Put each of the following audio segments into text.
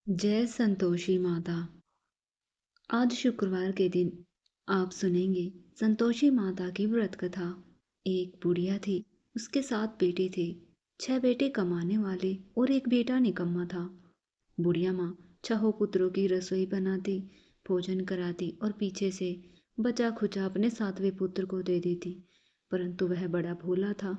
जय संतोषी माता। आज शुक्रवार के दिन आप सुनेंगे संतोषी माता की व्रत कथा। एक बुढ़िया थी, उसके 7 बेटे थे। 6 बेटे कमाने वाले और एक बेटा निकम्मा था। बुढ़िया माँ छहों पुत्रों की रसोई बनाती, भोजन कराती और पीछे से बचा खुचा अपने 7वें पुत्र को दे देती। परंतु वह बड़ा भोला था,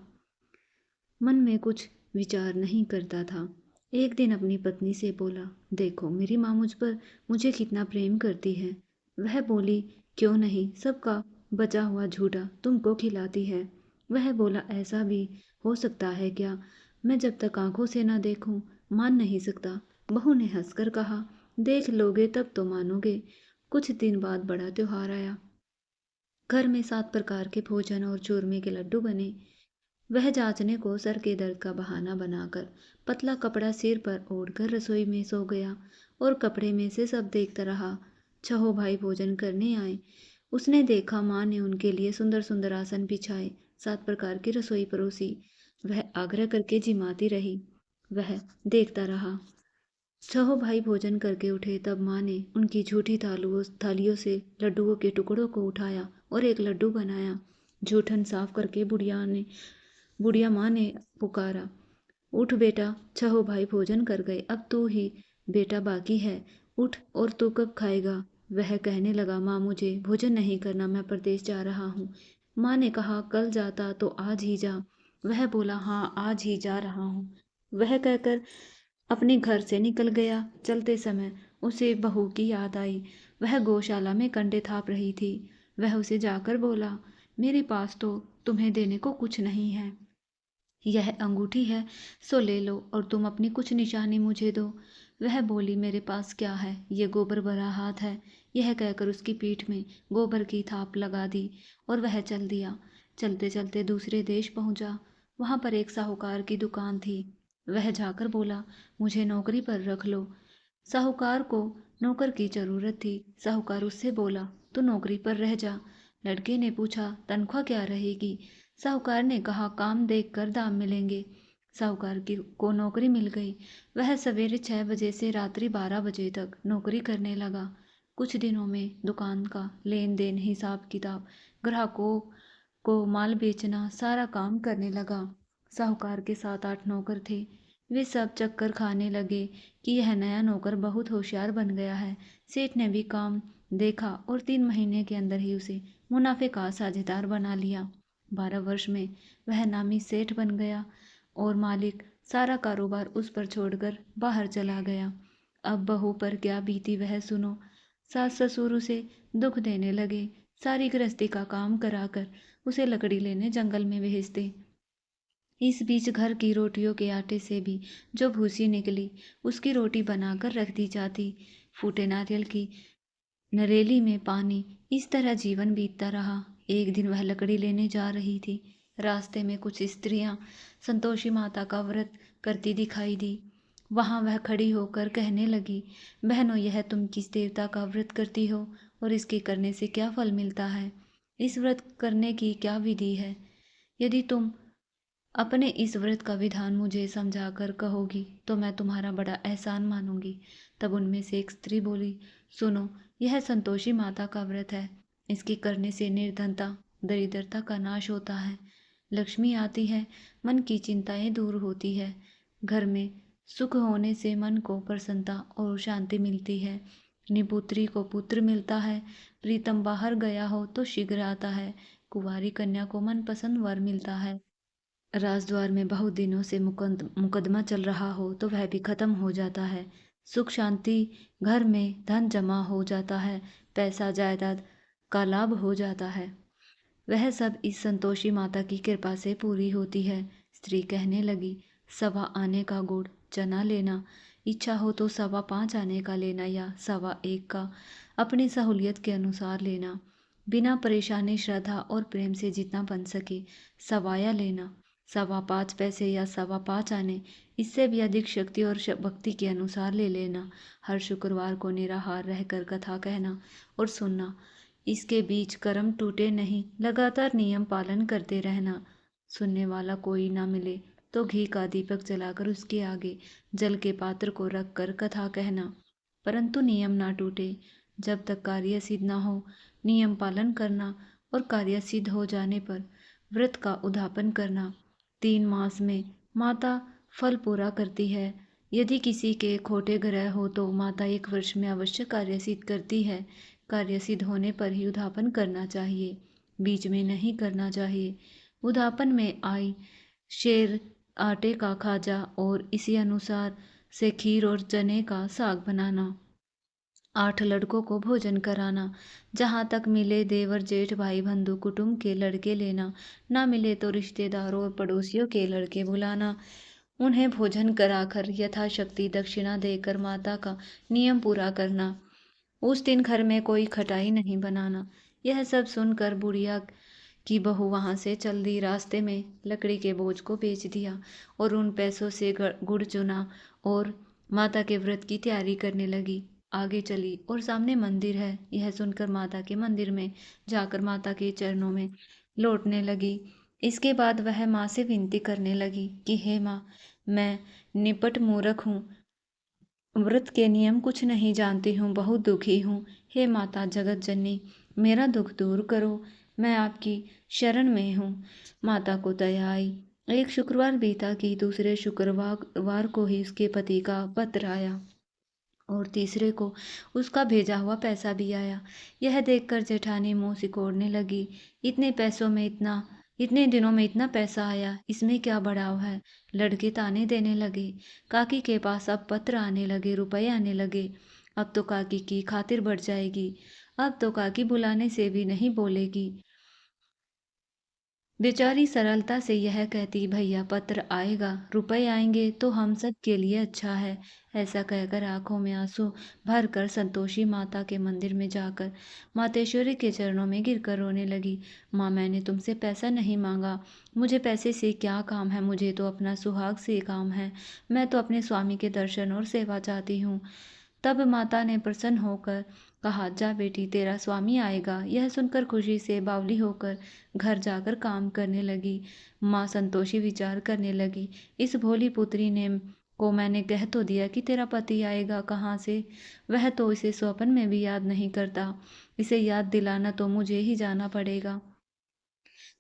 मन में कुछ विचार नहीं करता था। एक दिन अपनी पत्नी से बोला, देखो मेरी माँ मुझ पर मुझे कितना प्रेम करती है। वह बोली, क्यों नहीं, सबका बचा हुआ झूठा तुमको खिलाती है। वह बोला, ऐसा भी हो सकता है क्या? मैं जब तक आंखों से ना देखूं मान नहीं सकता। बहू ने हंसकर कहा, देख लोगे तब तो मानोगे। कुछ दिन बाद बड़ा त्योहार आया। घर में 7 प्रकार के भोजन और चूरमे के लड्डू बने। वह जांचने को सर के दर्द का बहाना बनाकर पतला कपड़ा सिर पर ओढ़कर रसोई में सो गया और कपड़े में से सब देखता रहा। छहों भाई भोजन करने आए। उसने देखा माँ ने उनके लिए सुंदर सुंदर आसन बिछाए, 7 प्रकार की रसोई परोसी। वह आग्रह करके जिमाती रही। वह देखता रहा। छहों भाई भोजन करके उठे तब माँ ने उनकी झूठी थालियों से लड्डुओं के टुकड़ों को उठाया और एक लड्डू बनाया। जूठन साफ करके बुढ़िया माँ ने पुकारा, उठ बेटा, छहों भाई भोजन कर गए, अब तू ही बेटा बाकी है। उठ, और तू कब खाएगा? वह कहने लगा, माँ मुझे भोजन नहीं करना, मैं परदेश जा रहा हूँ। माँ ने कहा, कल जाता तो आज ही जा। वह बोला, हाँ आज ही जा रहा हूँ। वह कहकर अपने घर से निकल गया। चलते समय उसे बहू की याद आई। वह गौशाला में कंडे थाप रही थी। वह उसे जाकर बोला, मेरे पास तो तुम्हें देने को कुछ नहीं है। यह अंगूठी है, सो ले लो और तुम अपनी कुछ निशानी मुझे दो। वह बोली, मेरे पास क्या है, ये गोबर भरा हाथ है। यह कहकर उसकी पीठ में गोबर की थाप लगा दी और वह चल दिया। चलते चलते दूसरे देश पहुंचा। वहां पर एक साहूकार की दुकान थी। वह जाकर बोला, मुझे नौकरी पर रख लो। साहूकार को नौकर की जरूरत थी। साहूकार उससे बोला, तू नौकरी पर रह जा। लड़के ने पूछा, तनख्वाह क्या रहेगी? साहूकार ने कहा, काम देख कर दाम मिलेंगे। साहूकार की को नौकरी मिल गई। वह सवेरे 6 बजे से रात्रि 12 बजे तक नौकरी करने लगा। कुछ दिनों में दुकान का लेन देन, हिसाब किताब, ग्राहकों को माल बेचना, सारा काम करने लगा। साहूकार के 7-8 नौकर थे। वे सब चक्कर खाने लगे कि यह नया नौकर बहुत होशियार बन गया है। सेठ ने भी काम देखा और 3 महीने के अंदर ही उसे मुनाफे का साझेदार बना लिया। 12 वर्ष में वह नामी सेठ बन गया और मालिक सारा कारोबार उस पर छोड़कर बाहर चला गया। अब बहू पर क्या बीती वह सुनो। सास ससुर उसे दुख देने लगे। सारी गृहस्थी का काम कराकर उसे लकड़ी लेने जंगल में भेजते। इस बीच घर की रोटियों के आटे से भी जो भूसी निकली उसकी रोटी बनाकर रख दी जाती। फूटे नारियल की नरेली में पानी, इस तरह जीवन बीतता रहा। एक दिन वह लकड़ी लेने जा रही थी। रास्ते में कुछ स्त्रियां संतोषी माता का व्रत करती दिखाई दी। वहां वह खड़ी होकर कहने लगी, बहनों, यह तुम किस देवता का व्रत करती हो और इसके करने से क्या फल मिलता है? इस व्रत करने की क्या विधि है? यदि तुम अपने इस व्रत का विधान मुझे समझाकर कहोगी तो मैं तुम्हारा बड़ा एहसान मानूंगी। तब उनमें से एक स्त्री बोली, सुनो, यह संतोषी माता का व्रत है। इसके करने से निर्धनता, दरिद्रता का नाश होता है, लक्ष्मी आती है, मन की चिंताएं दूर होती है, घर में सुख होने से मन को प्रसन्नता और शांति मिलती है, निपुत्री को पुत्र मिलता है, प्रीतम बाहर गया हो तो शीघ्र आता है, कुंवारी कन्या को मनपसंद वर मिलता है, राजद्वार में बहुत दिनों से मुकदमा चल रहा हो तो वह भी खत्म हो जाता है, सुख शांति घर में, धन जमा हो जाता है, पैसा जायदाद का लाभ हो जाता है। वह सब इस संतोषी माता की कृपा से पूरी होती है। स्त्री कहने लगी, 1.25 आने का गुड़ चना लेना, इच्छा हो तो 5.25 आने का लेना या 1.25 का, अपनी सहूलियत के अनुसार लेना, बिना परेशानी श्रद्धा और प्रेम से जितना बन सके सवाया लेना, 5.25 पैसे या 5.25 आने, इससे भी अधिक शक्ति और भक्ति के अनुसार ले लेना। हर शुक्रवार को निराहार रहकर कथा कहना और सुनना। इसके बीच कर्म टूटे नहीं, लगातार नियम पालन करते रहना। सुनने वाला कोई ना मिले तो घी का दीपक जलाकर उसके आगे जल के पात्र को रखकर कथा कहना, परंतु नियम ना टूटे। जब तक कार्य सिद्ध ना हो नियम पालन करना, और कार्य सिद्ध हो जाने पर व्रत का उद्यापन करना। 3 मास में माता फल पूरा करती है। यदि किसी के खोटे ग्रह हो तो माता 1 वर्ष में अवश्य कार्य सिद्ध करती है। कार्य सिद्ध होने पर ही उद्यापन करना चाहिए, बीच में नहीं करना चाहिए। उद्यापन में आई शेर, आटे का खाजा और इसी अनुसार से खीर और चने का साग बनाना। 8 लड़कों को भोजन कराना। जहाँ तक मिले देवर जेठ भाई बंधु कुटुंब के लड़के लेना, ना मिले तो रिश्तेदारों और पड़ोसियों के लड़के बुलाना। उन्हें भोजन कराकर यथाशक्ति दक्षिणा देकर माता का नियम पूरा करना। उस दिन घर में कोई खटाई नहीं बनाना। यह सब सुनकर बुढ़िया की बहू वहां से चल दी। रास्ते में लकड़ी के बोझ को बेच दिया और उन पैसों से गुड़ चुना और माता के व्रत की तैयारी करने लगी। आगे चली और सामने मंदिर है। यह सुनकर माता के मंदिर में जाकर माता के चरणों में लौटने लगी। इसके बाद वह माँ से विनती करने लगी कि हे माँ, मैं निपट मूर्ख हूँ, व्रत के नियम कुछ नहीं जानती हूँ, बहुत दुखी हूँ। हे माता जगत जननी, मेरा दुख दूर करो, मैं आपकी शरण में हूँ। माता को दया आई। एक शुक्रवार बीता कि दूसरे शुक्रवार को ही उसके पति का पत्र आया और तीसरे को उसका भेजा हुआ पैसा भी आया। यह देखकर जेठानी मुंह सिकोड़ने लगी। इतने दिनों में इतना पैसा आया, इसमें क्या बढ़ाव है। लड़के ताने देने लगे। काकी के पास अब पत्र आने लगे, रुपए आने लगे। अब तो काकी की खातिर बढ़ जाएगी। अब तो काकी बुलाने से भी नहीं बोलेगी। बेचारी सरलता से यह कहती, भैया पत्र आएगा, रुपए आएंगे तो हम सब के लिए अच्छा है। ऐसा कहकर आंखों में आंसू भर कर संतोषी माता के मंदिर में जाकर मातेश्वरी के चरणों में गिरकर रोने लगी। माँ, मैंने तुमसे पैसा नहीं मांगा, मुझे पैसे से क्या काम है, मुझे तो अपना सुहाग से काम है। मैं तो अपने स्वामी के दर्शन और सेवा चाहती हूँ। तब माता ने प्रसन्न होकर कहा, जा बेटी, तेरा स्वामी आएगा। यह सुनकर खुशी से बावली होकर घर जाकर काम करने लगी। माँ संतोषी विचार करने लगी, इस भोली पुत्री ने को मैंने कह तो दिया कि तेरा पति आएगा कहाँ से, वह तो इसे स्वप्न में भी याद नहीं करता। इसे याद दिलाना तो मुझे ही जाना पड़ेगा।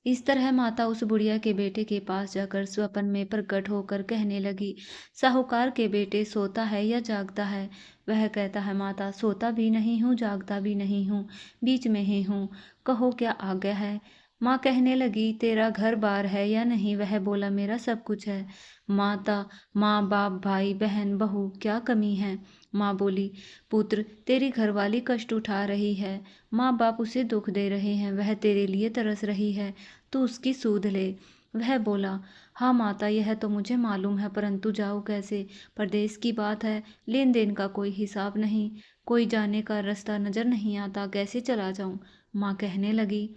इस तरह माता उस बुढ़िया के बेटे के पास जाकर स्वप्न में प्रकट होकर कहने लगी, साहूकार के बेटे, सोता है या जागता है। वह कहता है, माता सोता भी नहीं हूँ, जागता भी नहीं हूँ, बीच में ही हूँ, कहो क्या आज्ञा है। माँ कहने लगी, तेरा घर बार है या नहीं। वह बोला, मेरा सब कुछ है। माता, माँ बाप भाई बहन बहू क्या कमी है। माँ बोली, पुत्र, तेरी घरवाली कष्ट उठा रही है, माँ बाप उसे दुख दे रहे हैं, वह तेरे लिए तरस रही है, तू उसकी सूध ले। वह बोला, हाँ माता, यह तो मुझे मालूम है, परंतु जाऊँ कैसे। परदेश की बात है, लेन देन का कोई हिसाब नहीं, कोई जाने का रास्ता नजर नहीं आता, कैसे चला जाऊँ। माँ कहने लगी,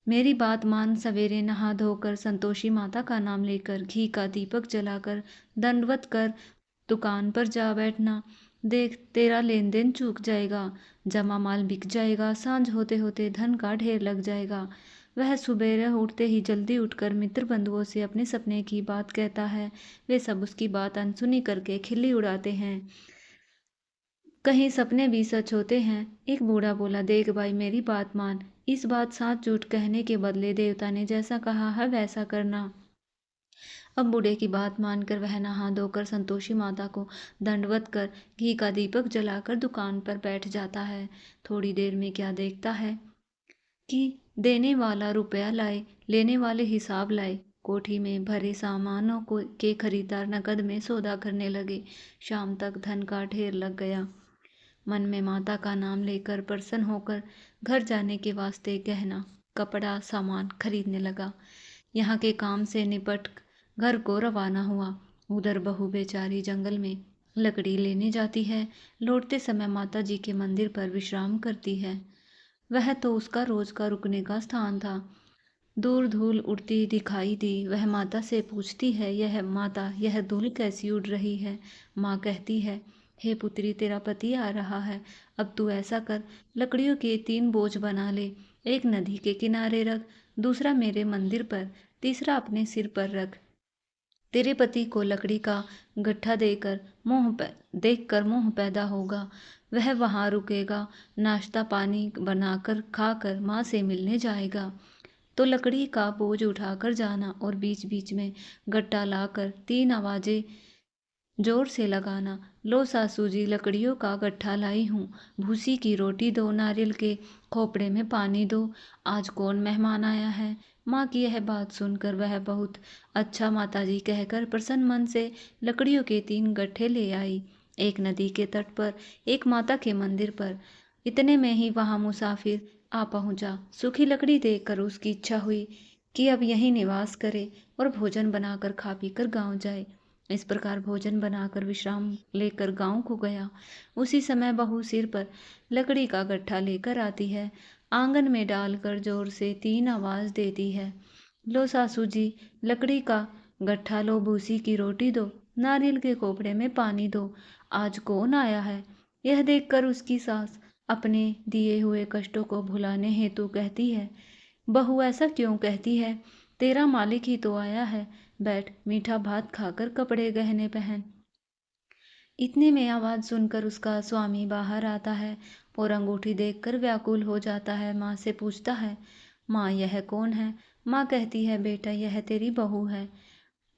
मेरी बात मान, सवेरे नहा धोकर संतोषी माता का नाम लेकर घी का दीपक जलाकर दंडवत कर दुकान पर जा बैठना। देख, तेरा लेन देन चूक जाएगा, जमा माल बिक जाएगा, सांझ होते होते धन का ढेर लग जाएगा। वह सुबेरे उठते ही जल्दी उठकर मित्र बंधुओं से अपने सपने की बात कहता है। वे सब उसकी बात अनसुनी करके खिल्ली उड़ाते हैं। कहीं सपने भी सच होते हैं। एक बूढ़ा बोला, देख भाई, मेरी बात मान, इस बात साथ झूठ कहने के बदले देवता ने जैसा कहा है वैसा करना। अब बूढ़े की बात मानकर वह नहा धोकर संतोषी माता को दंडवत कर घी का दीपक जलाकर दुकान पर बैठ जाता है। थोड़ी देर में क्या देखता है कि देने वाला रुपया लाए, लेने वाले हिसाब लाए। कोठी में भरे सामानों को के खरीदार नकद में सौदा करने लगे। शाम तक धन का ढेर लग गया। मन में माता का नाम लेकर प्रसन्न होकर घर जाने के वास्ते गहना कपड़ा सामान खरीदने लगा। यहाँ के काम से निपट घर को रवाना हुआ। उधर बहू बेचारी जंगल में लकड़ी लेने जाती है। लौटते समय माता जी के मंदिर पर विश्राम करती है। वह तो उसका रोज का रुकने का स्थान था। दूर धूल उड़ती दिखाई दी। वह माता से पूछती है, यह माता, यह धूल कैसी उड़ रही है। माँ कहती है, हे पुत्री, तेरा पति आ रहा है। अब तू ऐसा कर, लकड़ियों के 3 बोझ बना ले। एक नदी के किनारे रख, दूसरा मेरे मंदिर पर, तीसरा अपने सिर पर रख। तेरे पति को लकड़ी का गट्ठा देखकर मोह पैदा होगा। वह वहां रुकेगा, नाश्ता पानी बनाकर खाकर माँ से मिलने जाएगा। तो लकड़ी का बोझ उठाकर जाना और बीच बीच में गट्टा लाकर 3 आवाजें जोर से लगाना। लो सासू जी, लकड़ियों का गट्ठा लाई हूँ, भूसी की रोटी दो, नारियल के खोपड़े में पानी दो, आज कौन मेहमान आया है। माँ की यह बात सुनकर वह बहुत अच्छा माताजी कहकर प्रसन्न मन से लकड़ियों के 3 गट्ठे ले आई। एक नदी के तट पर, एक माता के मंदिर पर। इतने में ही वहां मुसाफिर आ पहुंचा। सूखी लकड़ी देखकर उसकी इच्छा हुई कि अब यहीं निवास करे और भोजन बनाकर खा पीकर गांव जाए। इस प्रकार भोजन बनाकर विश्राम लेकर गांव को गया। उसी समय बहू सिर पर लकड़ी का गट्ठा लेकर आती है। आंगन में डालकर जोर से 3 आवाज देती है, लो सासू जी, लकड़ी का गट्ठा लो, भूसी की रोटी दो, नारियल के कोपड़े में पानी दो, आज कौन आया है। यह देखकर उसकी सास अपने दिए हुए कष्टों को भुलाने हेतु कहती है, बहू ऐसा क्यों कहती है, तेरा मालिक ही तो आया है, बैठ मीठा भात खाकर कपड़े गहने पहन। इतने में आवाज सुनकर उसका स्वामी बाहर आता है और अंगूठी देखकर व्याकुल हो जाता है। माँ से पूछता है, माँ यह कौन है। माँ कहती है, बेटा यह तेरी बहू है।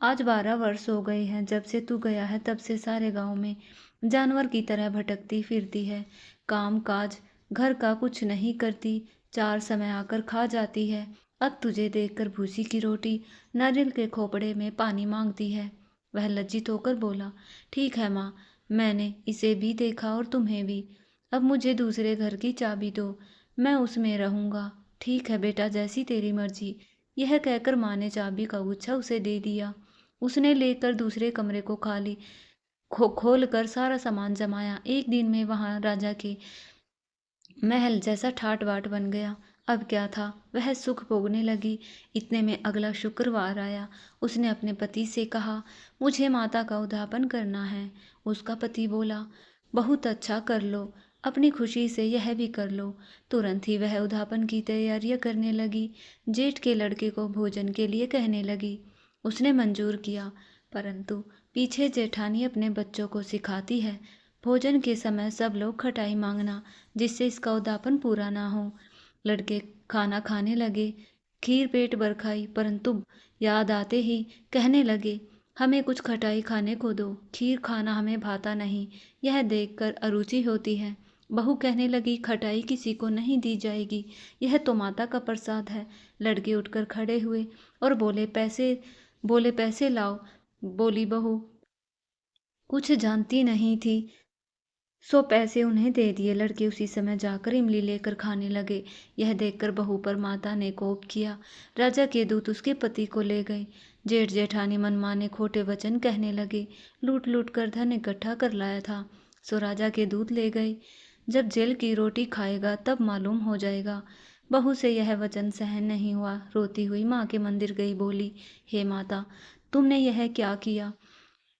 आज 12 वर्ष हो गए हैं जब से तू गया है, तब से सारे गांव में जानवर की तरह भटकती फिरती है, काम काज घर का कुछ नहीं करती, 4 समय आकर खा जाती है। अब तुझे देखकर भूसी की रोटी, नारियल के खोपड़े में पानी मांगती है। वह लज्जित होकर बोला, ठीक है माँ, मैंने इसे भी देखा और तुम्हें भी। अब मुझे दूसरे घर की चाबी दो, मैं उसमें रहूंगा। ठीक है बेटा, जैसी तेरी मर्जी। यह कहकर माँ ने चाबी का गुच्छा उसे दे दिया। उसने लेकर दूसरे कमरे को खाली खोल कर सारा सामान जमाया। एक दिन में वहां राजा के महल जैसा ठाट बाट बन गया। अब क्या था, वह सुख भोगने लगी। इतने में अगला शुक्रवार आया। उसने अपने पति से कहा, मुझे माता का उद्यापन करना है। उसका पति बोला, बहुत अच्छा, कर लो, अपनी खुशी से यह भी कर लो। तुरंत ही वह उद्यापन की तैयारियां करने लगी। जेठ के लड़के को भोजन के लिए कहने लगी। उसने मंजूर किया, परंतु पीछे जेठानी अपने बच्चों को सिखाती है, भोजन के समय सब लोग खटाई मांगना, जिससे इसका उद्यापन पूरा ना हो। लड़के खाना खाने लगे। खीर पेट भर खाई, परंतु याद आते ही कहने लगे, हमें कुछ खटाई खाने को दो, खीर खाना हमें भाता नहीं, यह देखकर अरुचि होती है। बहू कहने लगी, खटाई किसी को नहीं दी जाएगी, यह तो माता का प्रसाद है। लड़के उठकर खड़े हुए और बोले पैसे लाओ। बोली बहू, कुछ जानती नहीं थी, सो पैसे उन्हें दे दिए। लड़के उसी समय जाकर इमली लेकर खाने लगे। यह देखकर बहू पर माता ने कोप किया। राजा के दूत उसके पति को ले गए। जेठ जेठानी मनमाने खोटे वचन कहने लगे। लूट लूट कर धन इकट्ठा कर लाया था, सो राजा के दूत ले गए। जब जेल की रोटी खाएगा तब मालूम हो जाएगा। बहू से यह वचन सहन नहीं हुआ। रोती हुई माँ के मंदिर गई। बोली, हे माता, तुमने यह क्या किया,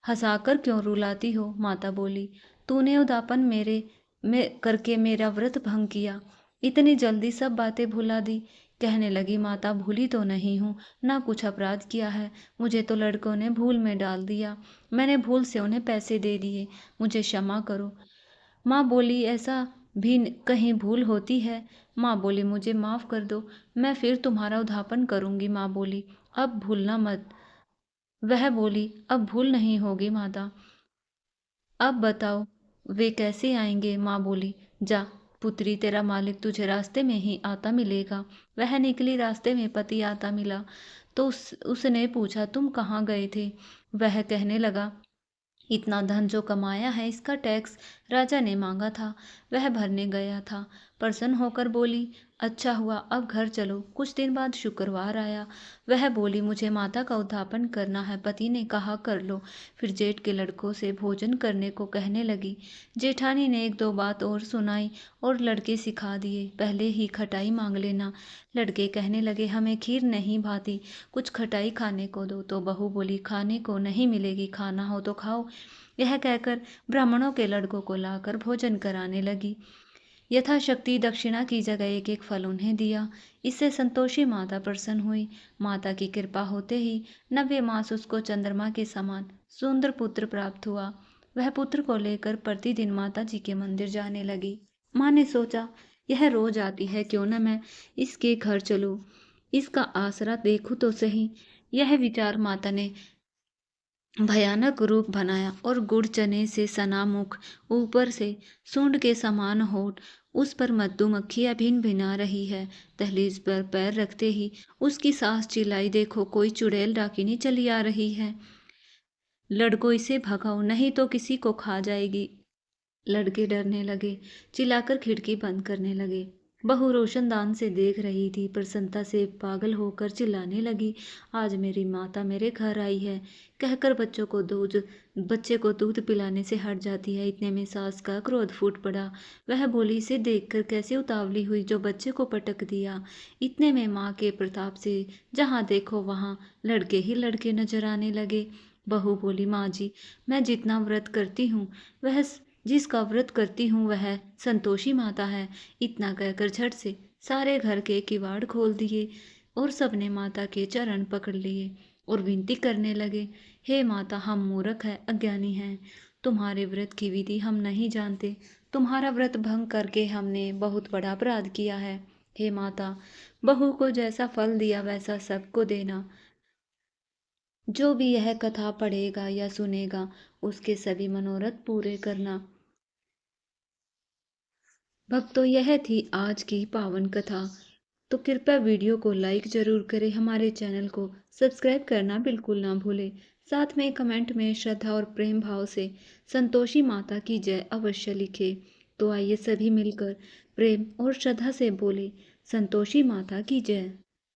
हंसाकर क्यों रुलाती हो। माता बोली, तूने उदापन मेरे में करके मेरा व्रत भंग किया, इतनी जल्दी सब बातें भुला दी। कहने लगी, माता भूली तो नहीं हूँ, ना कुछ अपराध किया है, मुझे तो लड़कों ने भूल में डाल दिया, मैंने भूल से उन्हें पैसे दे दिए, मुझे क्षमा करो। माँ बोली, ऐसा भी कहीं भूल होती है। माँ बोली, मुझे माफ कर दो, मैं फिर तुम्हारा उद्यापन करूंगी। माँ बोली, अब भूलना मत। वह बोली, अब भूल नहीं होगी माता। अब बताओ वे कैसे आएंगे। माँ बोली, जा पुत्री, तेरा मालिक तुझे रास्ते में ही आता मिलेगा। वह निकली। रास्ते में पति आता मिला तो उसने पूछा, तुम कहाँ गए थे। वह कहने लगा, इतना धन जो कमाया है इसका टैक्स राजा ने मांगा था, वह भरने गया था। प्रसन्न होकर बोली, अच्छा हुआ, अब घर चलो। कुछ दिन बाद शुक्रवार आया। वह बोली, मुझे माता का उद्यापन करना है। पति ने कहा, कर लो। फिर जेठ के लड़कों से भोजन करने को कहने लगी। जेठानी ने 1-2 बात और सुनाई और लड़के सिखा दिए, पहले ही खटाई मांग लेना। लड़के कहने लगे, हमें खीर नहीं भाती, कुछ खटाई खाने को दो। तो बहू बोली, खाने को नहीं मिलेगी, खाना हो तो खाओ। यह कहकर ब्राह्मणों के लड़कों को लाकर भोजन कराने लगी। यथाशक्ति दक्षिणा की जगह एक एक फल उन्हें दिया। इससे संतोषी माता प्रसन्न हुई। माता की कृपा होते ही 90 मास उसको चंद्रमा के समान सुंदर पुत्र प्राप्त हुआ। वह पुत्र को लेकर प्रतिदिन माता जी के मंदिर जाने लगी। माँ ने सोचा, यह रोज आती है, क्यों न मैं इसके घर चलूं, इसका आसरा देखूं तो सही। यह विचार माता ने भयानक रूप बनाया और गुड़ चने से सना मुख, ऊपर से सूंड के समान होठ, उस पर मधुमक्खियां भिन भिना रही है। दहलीज पर पैर रखते ही उसकी सास चिल्लाई, देखो कोई चुड़ैल डाकिनी चली आ रही है, लड़को इसे भगाओ नहीं तो किसी को खा जाएगी। लड़के डरने लगे, चिल्लाकर खिड़की बंद करने लगे। बहू रोशनदान से देख रही थी, प्रसन्नता से पागल होकर चिल्लाने लगी, आज मेरी माता मेरे घर आई है कहकर बच्चे को दूध पिलाने से हट जाती है। इतने में सास का क्रोध फूट पड़ा। वह बोली, इसे देखकर कैसे उतावली हुई जो बच्चे को पटक दिया। इतने में माँ के प्रताप से जहाँ देखो वहाँ लड़के ही लड़के नजर आने लगे। बहू बोली, माँ जी, मैं जितना व्रत करती हूँ वह जिसका व्रत करती हूँ वह संतोषी माता है। इतना कहकर झट से सारे घर के किवाड़ खोल दिए और सबने माता के चरण पकड़ लिए और विनती करने लगे, हे माता, हम मूर्ख हैं, अज्ञानी हैं, तुम्हारे व्रत की विधि हम नहीं जानते। तुम्हारा व्रत भंग करके हमने बहुत बड़ा अपराध किया है। हे माता, बहू को जैसा फल दिया वैसा सबको देना। जो भी यह कथा पढ़ेगा या सुनेगा उसके सभी मनोरथ पूरे करना। भक्तों, यह थी आज की पावन कथा। तो कृपया वीडियो को लाइक जरूर करें, हमारे चैनल को सब्सक्राइब करना बिल्कुल ना भूलें। साथ में कमेंट में श्रद्धा और प्रेम भाव से संतोषी माता की जय अवश्य लिखें। तो आइए सभी मिलकर प्रेम और श्रद्धा से बोले, संतोषी माता की जय।